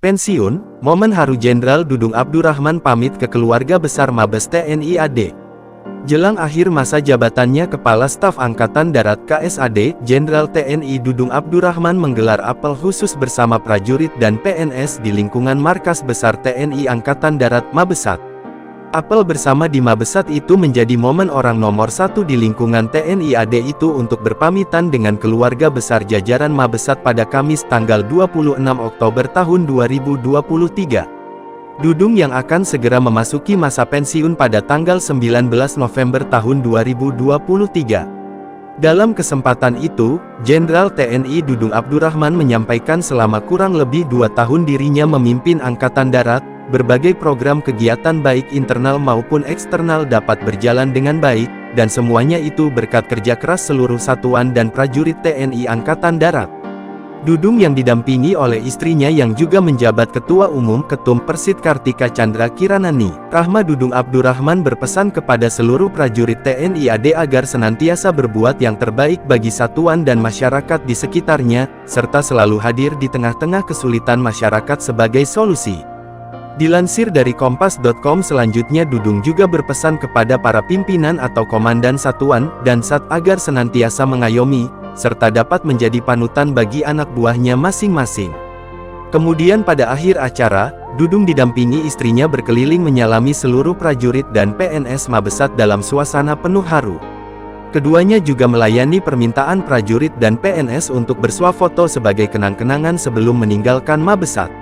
Pensiun, momen haru Jenderal Dudung Abdurrahman pamit ke keluarga besar Mabes TNI AD. Jelang akhir masa jabatannya Kepala Staf Angkatan Darat KSAD, Jenderal TNI Dudung Abdurrahman menggelar apel khusus bersama prajurit dan PNS di lingkungan Markas Besar TNI Angkatan Darat Mabesat. Apel bersama di Mabesat itu menjadi momen orang nomor satu di lingkungan TNI AD itu untuk berpamitan dengan keluarga besar jajaran Mabesat pada Kamis tanggal 26 Oktober tahun 2023. Dudung yang akan segera memasuki masa pensiun pada tanggal 19 November tahun 2023. Dalam kesempatan itu, Jenderal TNI Dudung Abdurrahman menyampaikan selama kurang lebih 2 tahun dirinya memimpin Angkatan Darat, berbagai program kegiatan baik internal maupun eksternal dapat berjalan dengan baik, dan semuanya itu berkat kerja keras seluruh satuan dan prajurit TNI Angkatan Darat. Dudung yang didampingi oleh istrinya yang juga menjabat Ketua Umum Ketum Persit Kartika Chandra Kiranani, Rahma Dudung Abdurrahman berpesan kepada seluruh prajurit TNI AD agar senantiasa berbuat yang terbaik bagi satuan dan masyarakat di sekitarnya, serta selalu hadir di tengah-tengah kesulitan masyarakat sebagai solusi. Dilansir dari Kompas.com selanjutnya Dudung juga berpesan kepada para pimpinan atau komandan satuan dan sat agar senantiasa mengayomi, serta dapat menjadi panutan bagi anak buahnya masing-masing. Kemudian pada akhir acara, Dudung didampingi istrinya berkeliling menyalami seluruh prajurit dan PNS Mabesat dalam suasana penuh haru. Keduanya juga melayani permintaan prajurit dan PNS untuk bersuah foto sebagai kenang-kenangan sebelum meninggalkan Mabesat.